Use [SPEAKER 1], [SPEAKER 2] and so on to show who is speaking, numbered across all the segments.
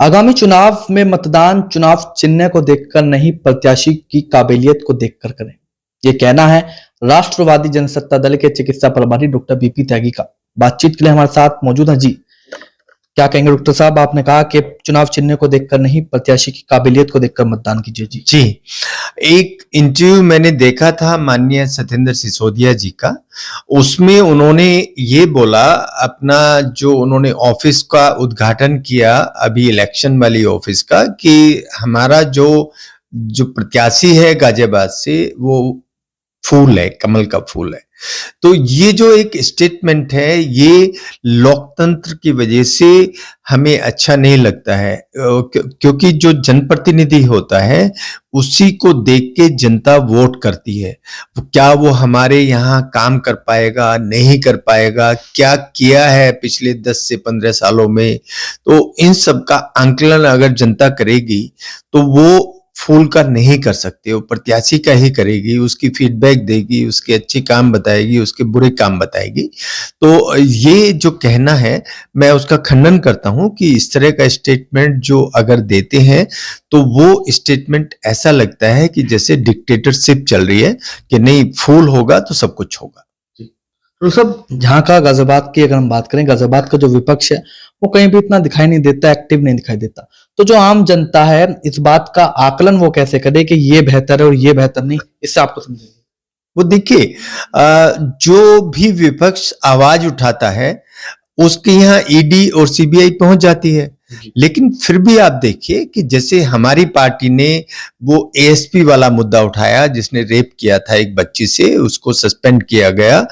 [SPEAKER 1] आगामी चुनाव में मतदान चुनाव चिन्ह को देखकर नहीं, प्रत्याशी की काबिलियत को देखकर करें। ये कहना है राष्ट्रवादी जनसत्ता दल के चिकित्सा प्रभारी डॉक्टर बीपी त्यागी का। बातचीत के लिए हमारे साथ मौजूद है। जी, क्या कहेंगे डॉक्टर साहब? आपने कहा कि चुनाव चिन्ह को देखकर नहीं, प्रत्याशी की काबिलियत को देखकर मतदान कीजिए। जी
[SPEAKER 2] जी, एक इंटरव्यू मैंने देखा था माननीय सत्येंद्र सिसोदिया जी का। उसमें उन्होंने ये बोला, अपना जो उन्होंने ऑफिस का उद्घाटन किया अभी इलेक्शन वाली ऑफिस का, कि हमारा जो जो प्रत्याशी है गाजियाबाद से, वो फूल है, कमल का फूल है। तो ये जो एक स्टेटमेंट है, ये लोकतंत्र की वजह से हमें अच्छा नहीं लगता है, क्योंकि जो जनप्रतिनिधि होता है उसी को देख के जनता वोट करती है। क्या वो हमारे यहाँ काम कर पाएगा, नहीं कर पाएगा, क्या किया है पिछले 10 से 15 सालों में, तो इन सब का आंकलन अगर जनता करेगी तो वो फूल का नहीं कर सकते, वो प्रत्याशी का ही करेगी, उसकी फीडबैक देगी, उसके अच्छे काम बताएगी, उसके बुरे काम बताएगी। तो ये जो कहना है, मैं उसका खंडन करता हूं कि इस तरह का स्टेटमेंट जो अगर देते हैं तो वो स्टेटमेंट ऐसा लगता है कि जैसे डिक्टेटरशिप चल रही है, कि नहीं फूल होगा तो सब कुछ होगा।
[SPEAKER 1] तो सब जहां का गाजियाबाद की अगर हम बात करें, गाजियाबाद का जो विपक्ष है वो कहीं भी इतना दिखाई नहीं देता, एक्टिव नहीं दिखाई देता। तो जो आम जनता है, इस बात का आकलन वो कैसे करे कि ये बेहतर है और ये बेहतर नहीं? इससे आपको समझेंगे।
[SPEAKER 2] वो देखिए, जो भी विपक्ष आवाज उठाता है उसके यहाँ ईडी और सीबीआई पहुंच जाती है। लेकिन फिर भी आप देखिए कि जैसे हमारी पार्टी ने वो एएसपी वाला मुद्दा उठाया, जिसने रेप किया था एक बच्ची से, उसको सस्पेंड किया गया।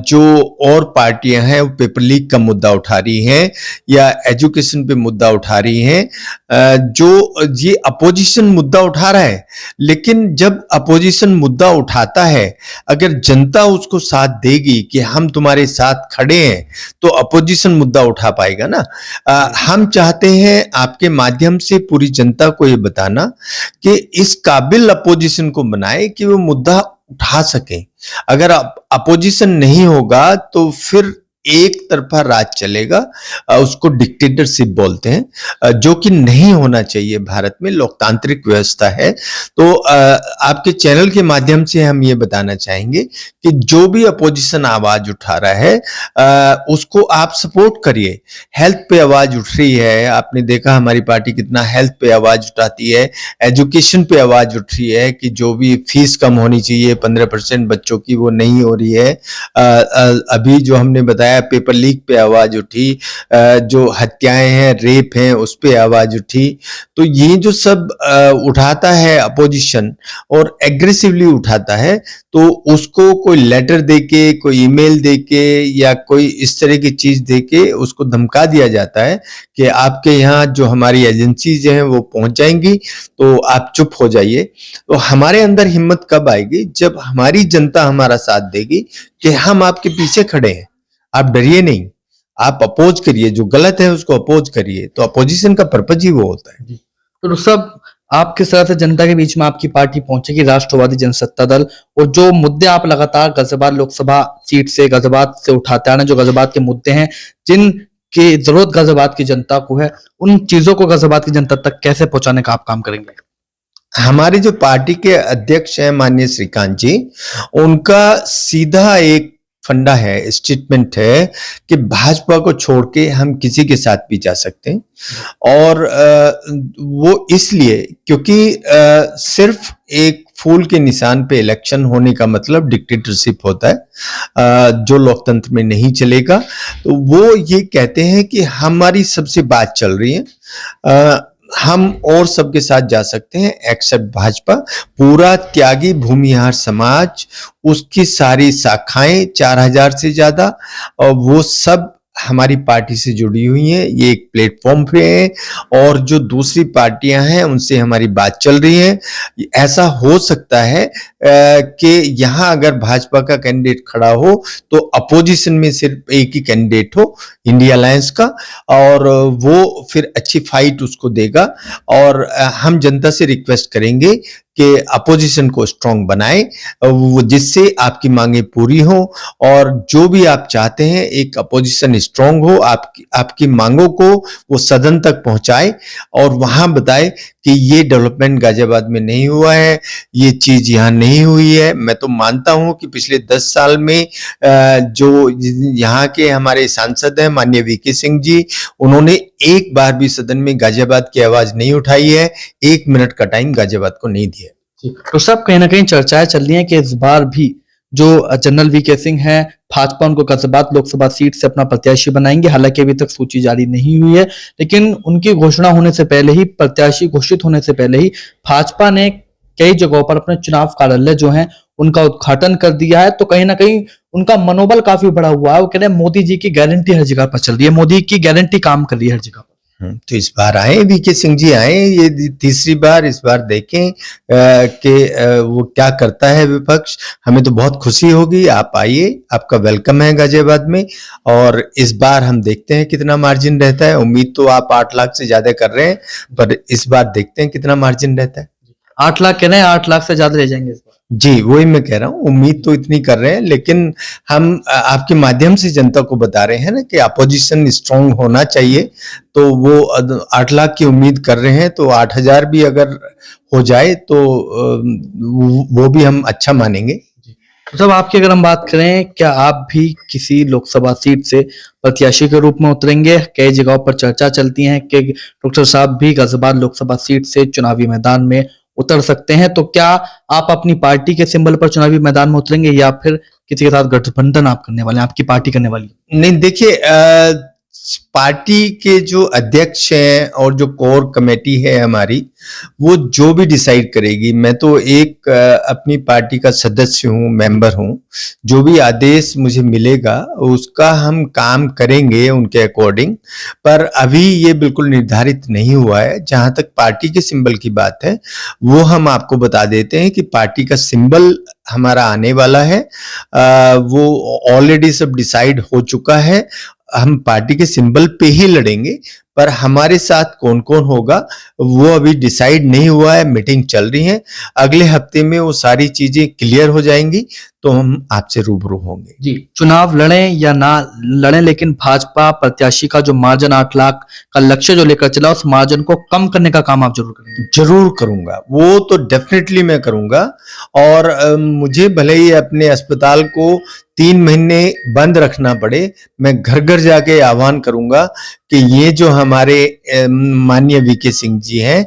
[SPEAKER 2] जो और पार्टियां हैं वो पेपर लीक का मुद्दा उठा रही हैं या एजुकेशन पे मुद्दा उठा रही हैं। जो ये अपोजिशन मुद्दा उठा रहा है, लेकिन जब अपोजिशन मुद्दा उठाता है, अगर जनता उसको साथ देगी कि हम तुम्हारे साथ खड़े हैं, तो अपोजिशन मुद्दा उठा पाएगा ना। हम चाहते हैं आपके माध्यम से पूरी जनता को ये बताना कि इस काबिल अपोजिशन को बनाए कि वो मुद्दा उठा सके। अगर अपोजिशन नहीं होगा तो फिर एक तरफा राज चलेगा, उसको डिक्टेटरशिप बोलते हैं, जो कि नहीं होना चाहिए। भारत में लोकतांत्रिक व्यवस्था है। तो आपके चैनल के माध्यम से हम ये बताना चाहेंगे कि जो भी अपोजिशन आवाज उठा रहा है उसको आप सपोर्ट करिए। हेल्थ पे आवाज उठ रही है, आपने देखा हमारी पार्टी कितना हेल्थ पे आवाज उठाती है, एजुकेशन पे आवाज उठ रही है कि जो भी फीस कम होनी चाहिए 15% बच्चों की, वो नहीं हो रही है। अभी जो हमने बताया पेपर लीक पे आवाज उठी, जो हत्याएं हैं, रेप हैं, उस पे आवाज उठी। तो ये जो सब उठाता है अपोजिशन और एग्रेसिवली उठाता है, तो उसको कोई लेटर देके, कोई ईमेल देके या कोई इस तरह की चीज देके उसको धमका दिया जाता है कि आपके यहाँ जो हमारी एजेंसीज हैं वो पहुंच जाएंगी, तो आप चुप हो जाइए। तो हमारे अंदर हिम्मत कब आएगी? जब हमारी जनता हमारा साथ देगी कि हम आपके पीछे खड़े हैं, आप डरिए नहीं, आप अपोज करिए, जो गलत है उसको अपोज करिए। तो अपोजिशन का पर्पज ही वो होता है।
[SPEAKER 1] तो सब आप किस तरह से जनता के बीच में आपकी पार्टी पहुंचेगी, राष्ट्रवादी जनसत्ता दल, और जो मुद्दे आप लगातार गाजियाबाद लोकसभा सीट से, गाजियाबाद से उठाते आ रहे हैं, जो गाजियाबाद के मुद्दे हैं, जिन की जरूरत गाजियाबाद की जनता को है, उन चीजों को गाजियाबाद की जनता तक कैसे पहुंचाने का आप काम करेंगे?
[SPEAKER 2] हमारे जो पार्टी के अध्यक्ष हैं माननीय श्रीकांत जी, उनका सीधा एक फंडा है, स्टेटमेंट है कि भाजपा को छोड़ के हम किसी के साथ भी जा सकते हैं। और वो इसलिए क्योंकि सिर्फ एक फूल के निशान पे इलेक्शन होने का मतलब डिक्टेटरशिप होता है, जो लोकतंत्र में नहीं चलेगा। तो वो ये कहते हैं कि हमारी सबसे बात चल रही है, हम और सबके साथ जा सकते हैं एक्सेप्ट भाजपा। पूरा त्यागी भूमिहार समाज, उसकी सारी शाखाएं 4000 से ज्यादा, और वो सब हमारी पार्टी से जुड़ी हुई हैं। ये एक प्लेटफॉर्म पे है और जो दूसरी पार्टियां हैं उनसे हमारी बात चल रही है। ऐसा हो सकता है कि यहाँ अगर भाजपा का कैंडिडेट खड़ा हो तो अपोजिशन में सिर्फ एक ही कैंडिडेट हो, इंडिया अलायंस का, और वो फिर अच्छी फाइट उसको देगा। और हम जनता से रिक्वेस्ट करेंगे कि अपोजिशन को स्ट्रांग बनाए, वो जिससे आपकी मांगे पूरी हो और जो भी आप चाहते हैं एक अपोजिशन स्ट्रांग हो, आपकी मांगों को वो सदन तक पहुंचाए और वहां बताए कि ये डेवलपमेंट गाजियाबाद में नहीं हुआ है, ये चीज यहाँ नहीं हुई है। मैं तो मानता हूं कि पिछले 10 साल में जो यहाँ के हमारे सांसद हैं माननीय वीके सिंह जी, उन्होंने एक बार भी सदन में गाजियाबाद की आवाज नहीं उठाई है, 1 मिनट का टाइम गाजियाबाद को नहीं दिया।
[SPEAKER 1] तो सब कहीं ना कहीं चर्चाएं चल रही हैं कि इस बार भी जो जनरल वीके सिंह हैं, भाजपा उनको गाजियाबाद लोकसभा सीट से अपना प्रत्याशी बनाएंगे। हालांकि अभी तक सूची जारी नहीं हुई है, लेकिन उनकी घोषणा होने से पहले ही, प्रत्याशी घोषित होने से पहले ही भाजपा ने कई जगहों पर अपने चुनाव कार्यालय जो हैं उनका उद्घाटन कर दिया है। तो कहीं ना कहीं उनका मनोबल काफी बढ़ा हुआ है। वो कह रहे हैं मोदी जी की गारंटी हर जगह पर चल रही है, मोदी की गारंटी काम कर रही है हर जगह पर।
[SPEAKER 2] तो इस बार आए वीके सिंह जी, आए, ये तीसरी बार, इस बार देखें कि वो क्या करता है विपक्ष। हमें तो बहुत खुशी होगी, आप आइए, आपका वेलकम है गाजियाबाद में। और इस बार हम देखते हैं कितना मार्जिन रहता है। उम्मीद तो आप 8 लाख से ज्यादा कर रहे हैं, पर इस बार देखते हैं कितना मार्जिन रहता है।
[SPEAKER 1] 8 लाख कह रहे हैं, 8 लाख से ज्यादा ले जाएंगे इस बार।
[SPEAKER 2] जी, वही मैं कह रहा हूँ, उम्मीद तो इतनी कर रहे हैं, लेकिन हम आपके माध्यम से जनता को बता रहे हैं ना कि अपोजिशन स्ट्रांग होना चाहिए। तो वो 8 लाख की उम्मीद कर रहे हैं, तो 8,000 भी अगर हो जाए तो वो भी हम अच्छा मानेंगे।
[SPEAKER 1] तो आपकी अगर हम बात करें, क्या आप भी किसी लोकसभा सीट से प्रत्याशी के रूप में उतरेंगे? कई जगहों पर चर्चा चलती है कि डॉक्टर साहब भी गाजियाबाद लोकसभा सीट से चुनावी मैदान में उतर सकते हैं। तो क्या आप अपनी पार्टी के सिंबल पर चुनावी मैदान में उतरेंगे या फिर किसी के साथ गठबंधन आप करने वाले हैं, आपकी पार्टी करने वाली है?
[SPEAKER 2] नहीं, देखिए, पार्टी के जो अध्यक्ष हैं और जो कोर कमेटी है हमारी, वो जो भी डिसाइड करेगी। मैं तो एक अपनी पार्टी का सदस्य हूँ, मेंबर हूँ। जो भी आदेश मुझे मिलेगा उसका हम काम करेंगे उनके अकॉर्डिंग। पर अभी ये बिल्कुल निर्धारित नहीं हुआ है। जहां तक पार्टी के सिंबल की बात है, वो हम आपको बता देते हैं कि पार्टी का सिंबल हमारा आने वाला है। वो ऑलरेडी सब डिसाइड हो चुका है। हम पार्टी के सिंबल पे ही लड़ेंगे, पर हमारे साथ कौन कौन होगा वो अभी डिसाइड नहीं हुआ है। मीटिंग चल रही है, अगले हफ्ते में वो सारी चीजें क्लियर हो जाएंगी तो हम आपसे रूबरू होंगे।
[SPEAKER 1] जी, चुनाव लड़ें या ना लड़ें, लेकिन भाजपा प्रत्याशी का जो मार्जिन 8 लाख का लक्ष्य जो लेकर चला, उस मार्जिन को कम करने का काम आप जरूर करेंगे।
[SPEAKER 2] जरूर करूंगा, वो तो डेफिनेटली मैं करूंगा। और मुझे भले ही अपने अस्पताल को 3 महीने बंद रखना पड़े, मैं घर घर जाके आह्वान करूंगा कि ये जो हमारे माननीय वीके सिंह जी हैं,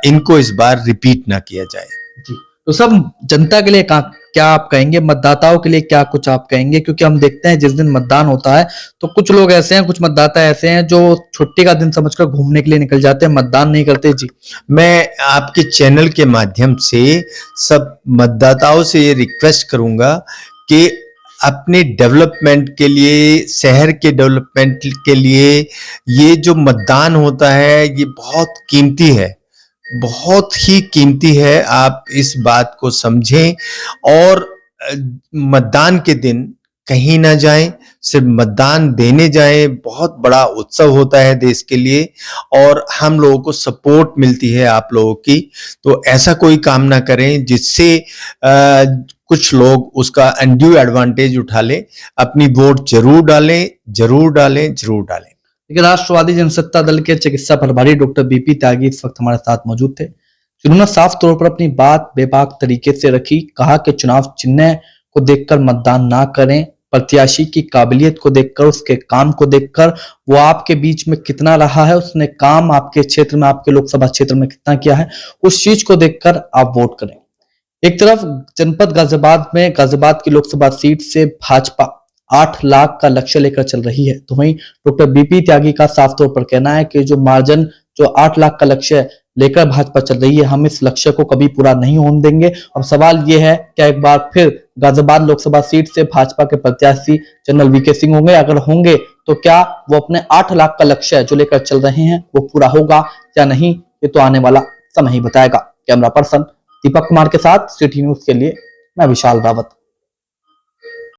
[SPEAKER 2] इनको इस बार रिपीट ना किया जाए।
[SPEAKER 1] जी, तो सब जनता के लिए क्या आप कहेंगे, मतदाताओं के लिए क्या कुछ आप कहेंगे? क्योंकि हम देखते हैं जिस दिन मतदान होता है तो कुछ लोग ऐसे हैं, कुछ मतदाता ऐसे हैं जो छुट्टी का दिन समझकर घूमने के लिए निकल जाते हैं, मतदान नहीं करते। जी,
[SPEAKER 2] मैं आपके चैनल के माध्यम से सब मतदाताओं से ये रिक्वेस्ट करूंगा कि अपने डेवलपमेंट के लिए, शहर के डेवलपमेंट के लिए, ये जो मतदान होता है ये बहुत कीमती है, बहुत ही कीमती है। आप इस बात को समझें और मतदान के दिन कहीं ना जाएं, सिर्फ मतदान देने जाएं। बहुत बड़ा उत्सव होता है देश के लिए और हम लोगों को सपोर्ट मिलती है आप लोगों की। तो ऐसा कोई काम ना करें जिससे कुछ लोग उसका अनड्यू एडवांटेज उठा लें। अपनी वोट जरूर डालें, जरूर डालें, जरूर डालें।
[SPEAKER 1] लेकिन राष्ट्रवादी जनसत्ता दल के चिकित्सा प्रभारी डॉक्टर बीपी त्यागी इस वक्त हमारे साथ मौजूद थे, जिन्होंने साफ तौर पर अपनी बात बेबाक तरीके से रखी। कहा कि चुनाव चिन्ह को देखकर मतदान ना करें, प्रत्याशी की काबिलियत को देखकर, उसके काम को देखकर, वो आपके बीच में कितना रहा है, उसने काम आपके क्षेत्र में, आपके लोकसभा क्षेत्र में कितना किया है, उस चीज को देखकर आप वोट करें। एक तरफ जनपद गाजियाबाद में, गाजियाबाद की लोकसभा सीट से भाजपा 8 लाख का लक्ष्य लेकर चल रही है, तो वहीं डॉक्टर बीपी त्यागी का साफ तौर पर कहना है कि जो मार्जिन, जो 8 लाख का लक्ष्य लेकर भाजपा चल रही है, हम इस लक्ष्य को कभी पूरा नहीं होने देंगे। अब सवाल यह है कि एक बार फिर गाजियाबाद लोकसभा सीट से भाजपा के प्रत्याशी जनरल वीके सिंह होंगे? अगर होंगे तो क्या वो अपने 8 लाख का लक्ष्य जो लेकर चल रहे हैं वो पूरा होगा या नहीं, ये तो आने वाला समय ही बताएगा। कैमरा पर्सन दीपक कुमार के साथ सिटी न्यूज के लिए मैं विशाल रावत।